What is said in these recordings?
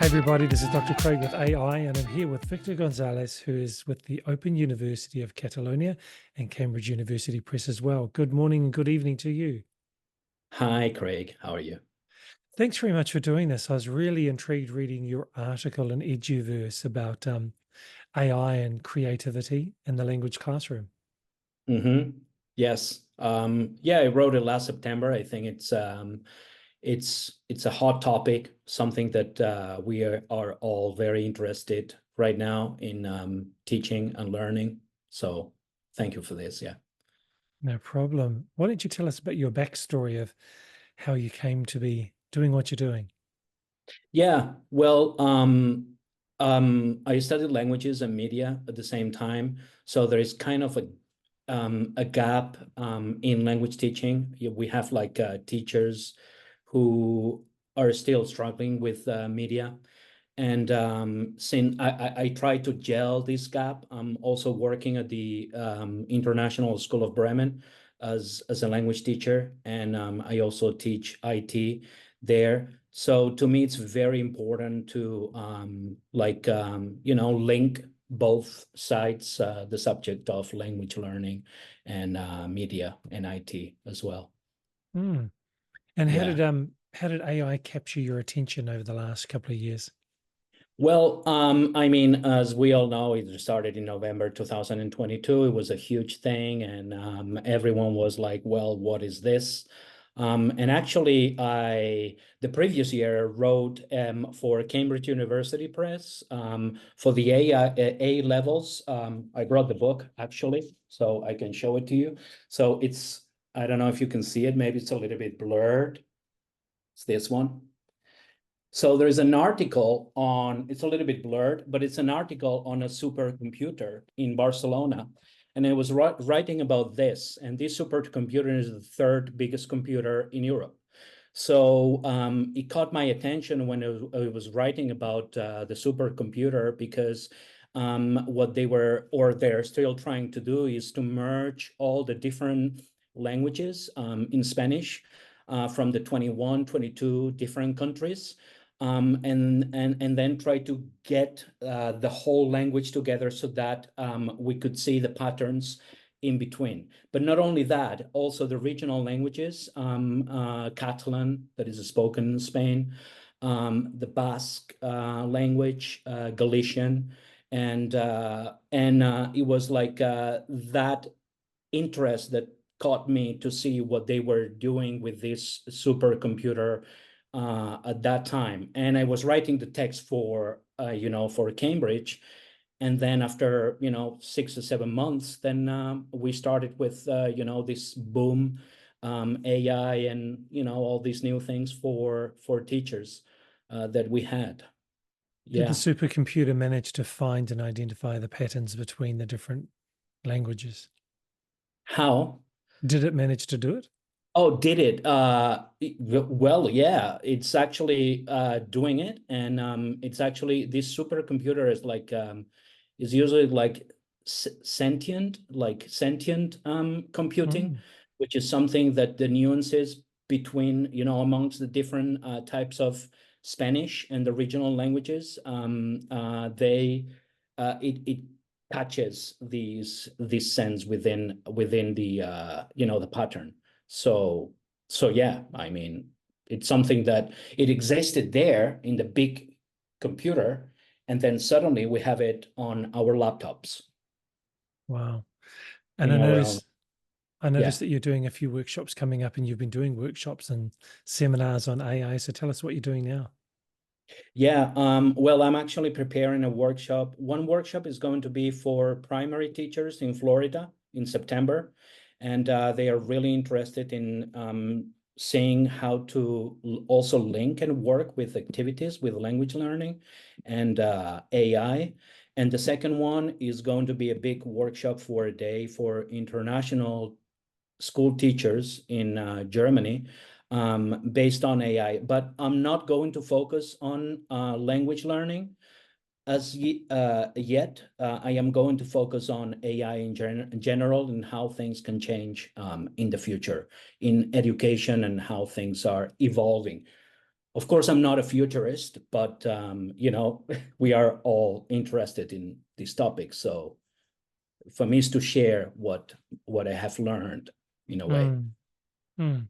Hey everybody, this is Dr. Craig with AI, and I'm here with Victor Gonzalez, who is with the Open University of Catalonia and Cambridge University Press as well. Good morning and good evening to you. Hi, Craig. How are you? Thanks very much for doing this. I was really intrigued reading your article in Eduverse about AI and creativity in the language classroom. Yes. Yeah, I wrote it last September. I think it's a hot topic, something that we are all very interested right now in teaching and learning. So thank you for this. Yeah. No problem. Why don't you tell us about your backstory of how you came to be doing what you're doing? Yeah. Well, I studied languages and media at the same time, so there is kind of a gap in language teaching. We have like teachers who are still struggling with media. And since I try to gel this gap, I'm also working at the International School of Bremen as a language teacher, and I also teach IT there. So to me, it's very important to link both sides, the subject of language learning and media and IT as well. Mm. And Yeah. how did AI capture your attention over the last couple of years? Well, I mean, as we all know, it started in November 2022. It was a huge thing, and everyone was like, "Well, what is this?" And actually, the previous year wrote for Cambridge University Press for the A levels. I brought the book actually, so I can show it to you. So I don't know if you can see it. Maybe it's a little bit blurred. It's this one. So there's an article on, it's a little bit blurred, but it's an article on a supercomputer in Barcelona. And it was writing about this. And this supercomputer is the third biggest computer in Europe. So it caught my attention when I was writing about the supercomputer because what they were, or they're still trying to do is to merge all the different languages in Spanish from the 21, 22 different countries and then try to get the whole language together so that we could see the patterns in between. But not only that, also the regional languages, Catalan, that is spoken in Spain, the Basque language, Galician, and it was like that interest that caught me to see what they were doing with this supercomputer at that time. And I was writing the text for for Cambridge. And then after 6 or 7 months, then we started with this boom, AI and all these new things for teachers that we had. Did the Yeah. supercomputer manage to find and identify the patterns between the different languages? How? Did it manage to do it? Oh, did it? Well, yeah, it's actually doing it, and it's actually this supercomputer is like is usually like sentient, computing, Mm. which is something that the nuances between amongst the different types of Spanish and the regional languages, they it catches these sense within the the pattern. So yeah, I mean, it's something that it existed there in the big computer, and then suddenly we have it on our laptops Wow. And in our own. I Yeah. noticed that you're doing a few workshops coming up and you've been doing workshops and seminars on AI. So tell us what you're doing now. Yeah, well, I'm actually preparing a workshop. One workshop is going to be for primary teachers in Florida in September, and they are really interested in seeing how to also link and work with activities with language learning and AI. And the second one is going to be a big workshop for a day for international school teachers in Germany based on AI. But I'm not going to focus on language learning yet. I am going to focus on AI in general and how things can change in the future in education and how things are evolving. Of course, I'm not a futurist, but you know, we are all interested in this topic. So for me, it's to share what I have learned in a way. Mm, mm.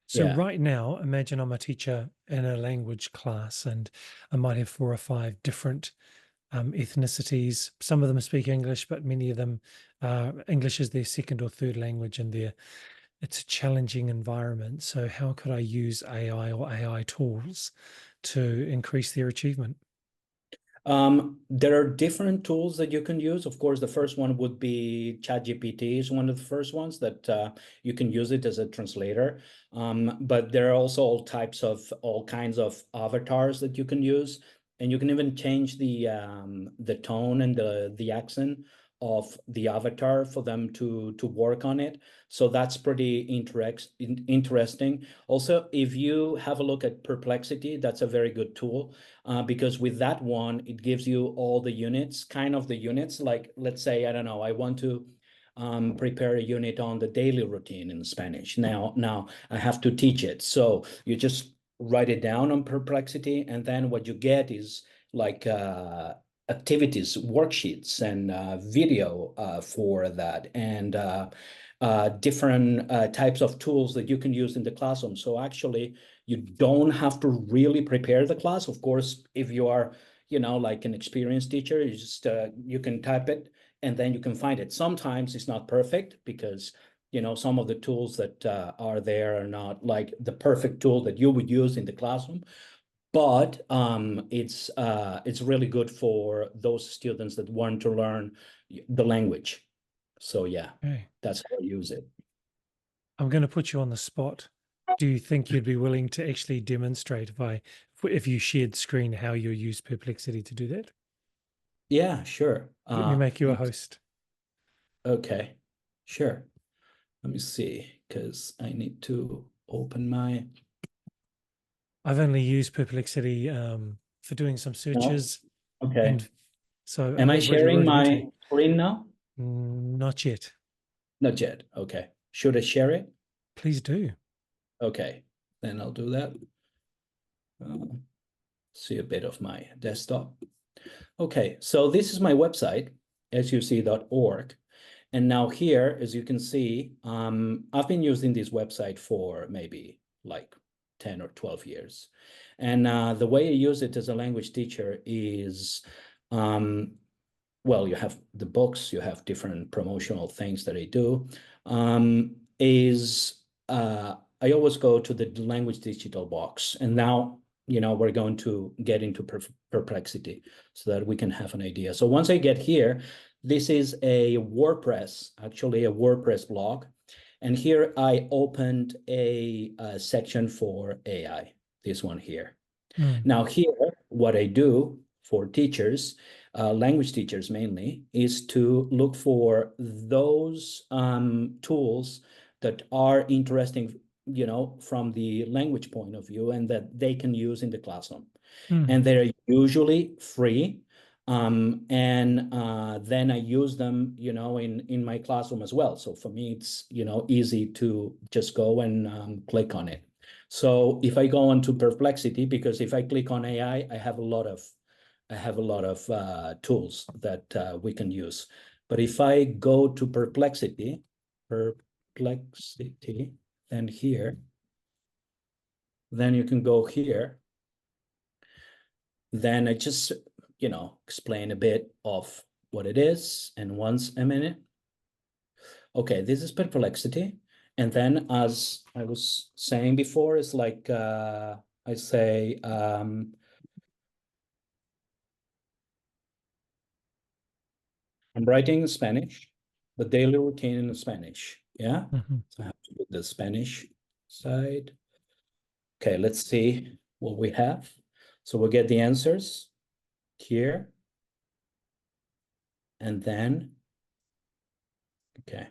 So Yeah. right now, imagine I'm a teacher in a language class, and I might have 4 or 5 different ethnicities. Some of them speak English, but many of them English is their second or third language, and it's a challenging environment. So how could I use AI or AI tools to increase their achievement? There are different tools that you can use. Of course, the first one would be ChatGPT is one of the first ones that you can use it as a translator. But there are also all kinds of avatars that you can use, and you can even change the tone and the accent of the avatar for them to work on it. So that's pretty interesting. Also, if you have a look at Perplexity, that's a very good tool because with that one, it gives you all the units, kind of the units. Like, let's say, I don't know, I want to prepare a unit on the daily routine in Spanish. Now I have to teach it. So you just write it down on Perplexity, and then what you get is like activities, worksheets, and video for that, and different types of tools that you can use in the classroom. So actually, you don't have to really prepare the class. Of course, if you are, you know, like an experienced teacher, you just you can type it and then you can find it. Sometimes it's not perfect because, you know, some of the tools that are there are not like the perfect tool that you would use in the classroom. But it's really good for those students that want to learn the language. So yeah, Okay. that's how I use it. I'm going to put you on the spot. Do you think you'd be willing to actually demonstrate if you shared screen how you use Perplexity to do that? Yeah, sure. Let me make you a host. Okay, sure. Let me see, because I need to open my. I've only used Perplexity for doing some No? searches, Okay. and so Am I I've really sharing rudimentary. my screen now? Not yet. Not yet. Okay. Should I share it? Please do. Okay. Then I'll do that. See a bit of my desktop. Okay. So this is my website, suc.org. And now here, as you can see, I've been using this website for maybe like 10 or 12 years. And the way I use it as a language teacher is, well, you have the books, you have different promotional things that I do, I always go to the language digital box. And now, you know, we're going to get into Perplexity so that we can have an idea. So once I get here, this is a WordPress, actually a WordPress blog. And here I opened a section for AI, this one here. Mm, Now here, what I do for teachers, language teachers mainly, is to look for those tools that are interesting, you know, from the language point of view and that they can use in the classroom. mm, And they're usually free. And then I use them, you know, in my classroom as well. So for me, it's, you know, easy to just go and click on it. So if I go onto Perplexity, because if I click on AI, I have a lot of tools that we can use. But if I go to Perplexity, then here, then you can go here. Then I just, you know, explain a bit of what it is. And once a minute. Okay, this is Perplexity. And then as I was saying before, it's like I say, I'm writing in Spanish, the daily routine in Spanish. Yeah. mhm. So I have to put the Spanish side. Okay, let's see what we have. So we'll get the answers here. And then, okay.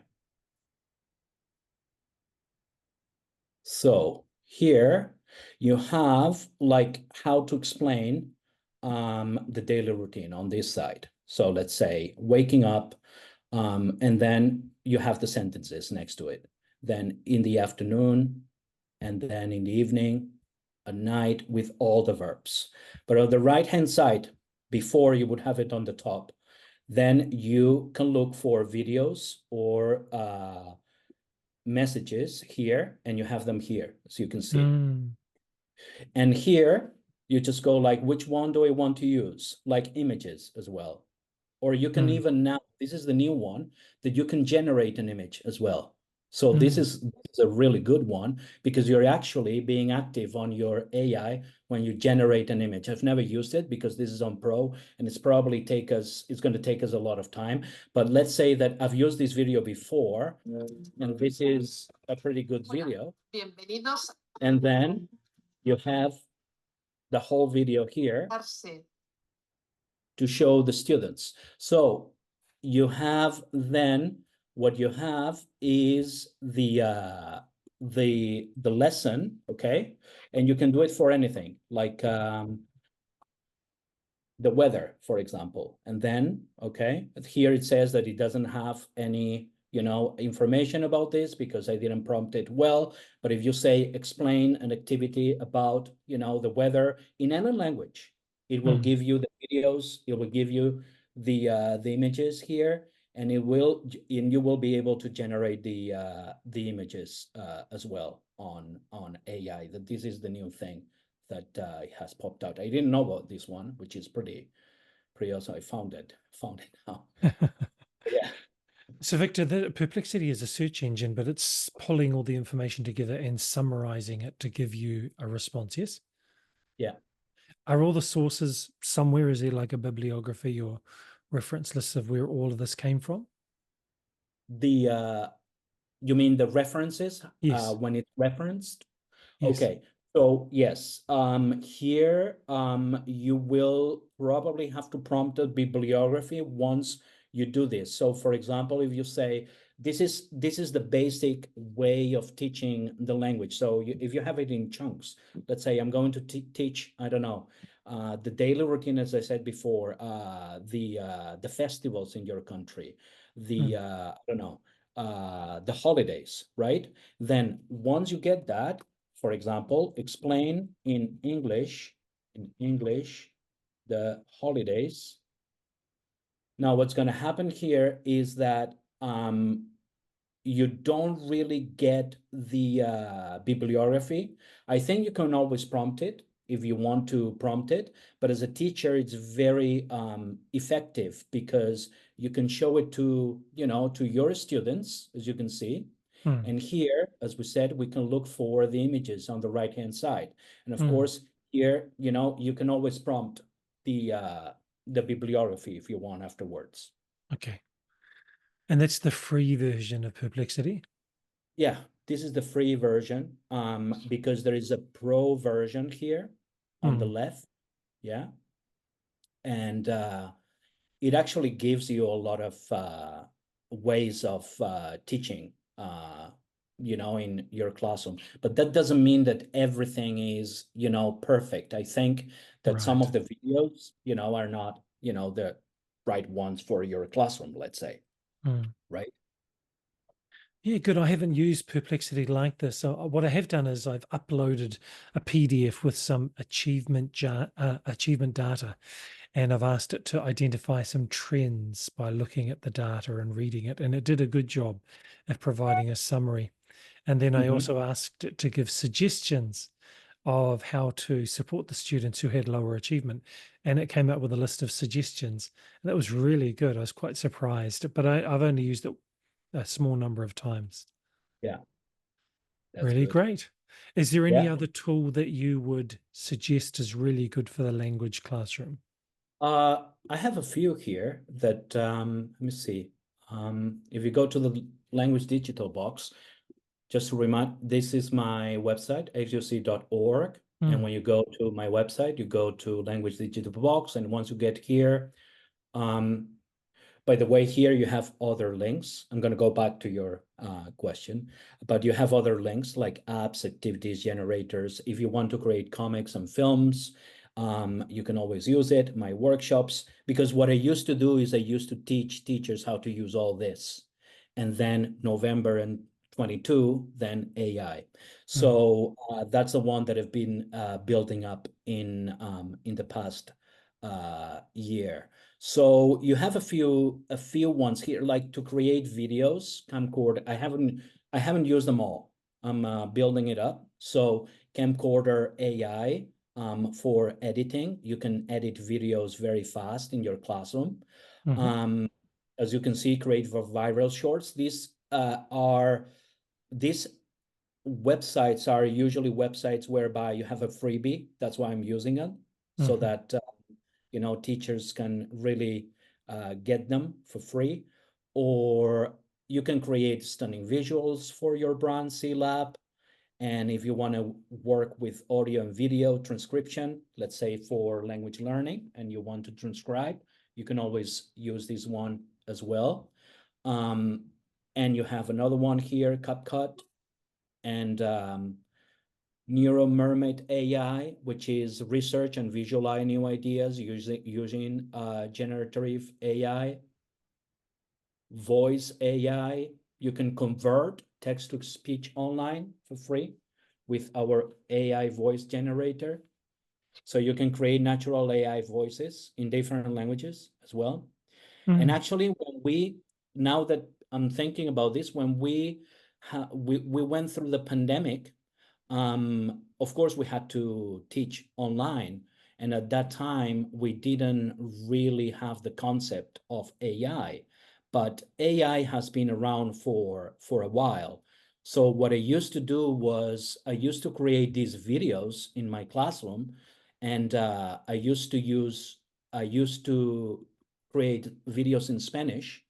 So here you have like how to explain the daily routine on this side. So let's say waking up, and then you have the sentences next to it. Then in the afternoon, and then in the evening, a night with all the verbs. But on the right-hand side, before you would have it on the top, then you can look for videos or messages here, and you have them here, as you can see. Mm. And here, you just go like, which one do I want to use? Like images as well. Or you can even now, this is the new one, that you can generate an image as well. So this is a really good one because you're actually being active on your AI when you generate an image. I've never used it because this is on Pro and it's going to take us a lot of time. But let's say that I've used this video before and this is a pretty good video. And then you have the whole video here to show the students. So you have then what you have is the lesson, okay? And you can do it for anything, like the weather, for example. And then, okay, here it says that it doesn't have any, information about this because I didn't prompt it well. But if you say explain an activity about, the weather in any language, it will give you the videos, it will give you the images here, and you will be able to generate the images as well on AI. That this is the new thing that has popped out. I didn't know about this one, which is pretty awesome. I found it now. Yeah. So, Victor, the Perplexity is a search engine, but it's pulling all the information together and summarizing it to give you a response, yes? Yeah. Are all the sources somewhere? Is there like a bibliography or reference list of where all of this came from? You mean the references? Yes. When it's referenced? Yes. Okay. So yes, here you will probably have to prompt a bibliography once you do this. So for example, if you say, this is the basic way of teaching the language. So if you have it in chunks, let's say I'm going to teach, I don't know, the daily routine, as I said before, the festivals in your country, I don't know, the holidays, right? Then once you get that, for example, explain in English the holidays. Now, what's going to happen here is that you don't really get the bibliography. I think you can always prompt it if you want to prompt it, but as a teacher, it's very effective because you can show it to your students, as you can see. And here, as we said, we can look for the images on the right-hand side. And of course, here, you can always prompt the bibliography if you want afterwards. Okay. And that's the free version of Perplexity? Yeah, this is the free version because there is a pro version here on the left. Yeah. And it actually gives you a lot of ways of teaching, in your classroom. But that doesn't mean that everything is, perfect. I think that some of the videos, are not, the right ones for your classroom, let's say, right? Yeah, good. I haven't used Perplexity like this. So what I have done is I've uploaded a PDF with some achievement data, and I've asked it to identify some trends by looking at the data and reading it, and it did a good job of providing a summary. And then I also asked it to give suggestions of how to support the students who had lower achievement, and it came up with a list of suggestions. And that was really good. I was quite surprised, but I've only used it a small number of times. Yeah, that's Really good. great. Is there any Yeah. other tool that you would suggest is really good for the language classroom? I have a few here that, let me see. If you go to the language digital box, just to remind, this is my website, huc.org. And when you go to my website, you go to language digital box. And once you get here, by the way, here you have other links. I'm going to go back to your question, but you have other links like apps, activities, generators. If you want to create comics and films, you can always use it. My workshops, because what I used to do is I used to teach teachers how to use all this. And then November and 22 than AI. So that's the one that have been building up in the past year. So you have a few ones here, like to create videos, camcorder. I haven't used them all. I'm building it up. So camcorder AI for editing. You can edit videos very fast in your classroom. As you can see, create for viral shorts. These websites are usually websites whereby you have a freebie. That's why I'm using it, so that teachers can really get them for free. Or you can create stunning visuals for your brand C-Lab. And if you want to work with audio and video transcription, let's say for language learning, and you want to transcribe, you can always use this one as well. And you have another one here, CapCut, and Neuro Mermaid AI, which is research and visualize new ideas using generative AI. Voice AI, you can convert text to speech online for free with our AI voice generator. So you can create natural AI voices in different languages as well. And actually, now that I'm thinking about this, when we went through the pandemic, of course, we had to teach online. And at that time, we didn't really have the concept of AI. But AI has been around for a while. So what I used to do was I used to create these videos in my classroom, and I used to create videos in Spanish,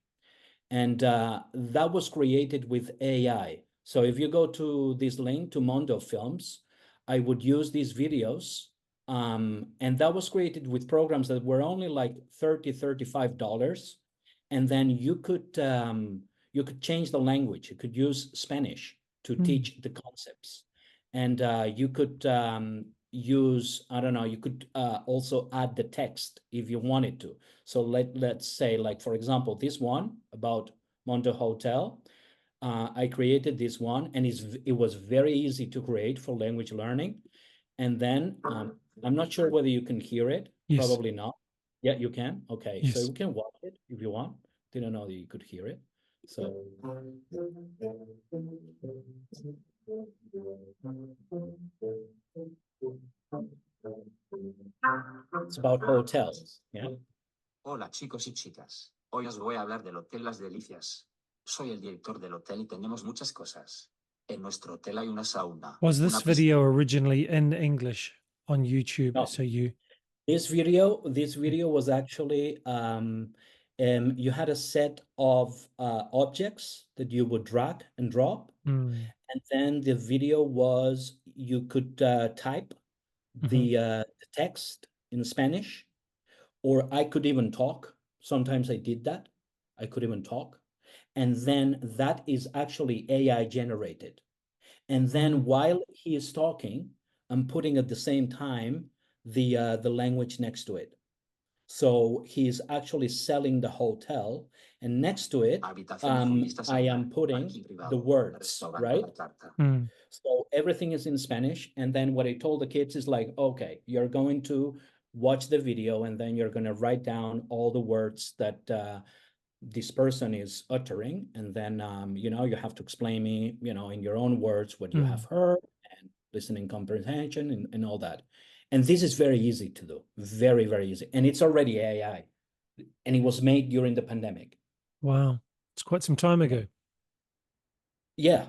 and that was created with AI. So if you go to this link to Mondo Films, I would use these videos, and that was created with programs that were only like $30, $35. And then you could change the language. You could use Spanish to teach the concepts, and you could use, I don't know, you could also add the text if you wanted to. So let's say, like, for example, this one about Mondo Hotel. I created this one, and it was very easy to create for language learning. And then I'm not sure whether you can hear it. Yes. Probably not. Yeah, you can. Okay, Yes. so you can watch it if you want. Didn't know that you could hear it. So it's about hotels. Yeah. Hola chicos y chicas. Hoy os voy a hablar del Hotel Las Delicias. Soy el director del hotel y tenemos muchas cosas. En nuestro hotel hay una sauna. Was this una video piscina. originally in English on YouTube? No. So you This video was actually you had a set of objects that you would drag and drop, and then the video was you could type the text in Spanish, or I could even talk. Sometimes I did that. I could even talk, and then that is actually AI generated. And then while he is talking, I'm putting at the same time the language next to it. So he's actually selling the hotel, and next to it, I am putting the words, right? So everything is in Spanish. And then what I told the kids is like, okay, you're going to watch the video, and then you're going to write down all the words that this person is uttering, and then you have to explain me in your own words what you have heard, and listening comprehension, and all that. And this is very easy to do, very, very easy, and it's already AI, and it was made during the pandemic. Wow, it's quite some time ago. Yeah,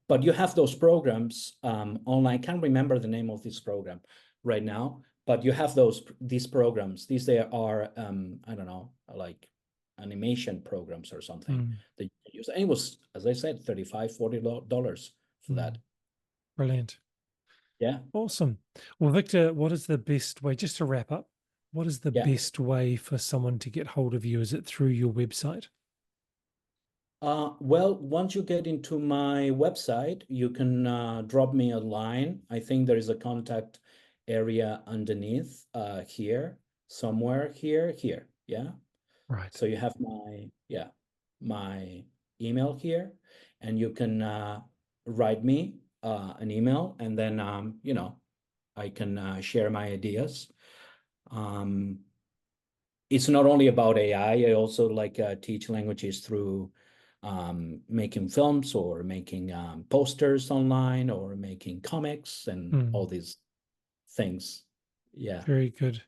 but you have those programs online. I can't remember the name of this program right now, but you have these programs. They are I don't know, like animation programs or something that you can use. And it was, as I said, $35, $40 for that. Brilliant. Yeah. Awesome. Well, Victor, what is the best way, just to wrap up, what is the best way for someone to get hold of you? Is it through your website? Well, once you get into my website, you can drop me a line. I think there is a contact area underneath here, somewhere here. Yeah. Right. So you have my email here, and you can write me an email, and then I can share my ideas. It's not only about AI. I also teach languages through making films or making posters online or making comics and all these things. Yeah. Very good.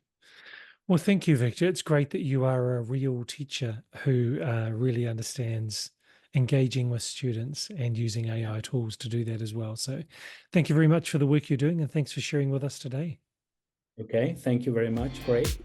Well, thank you, Victor. It's great that you are a real teacher who really understands engaging with students and using AI tools to do that as well. So thank you very much for the work you're doing, and thanks for sharing with us today. Okay, thank you very much. Great.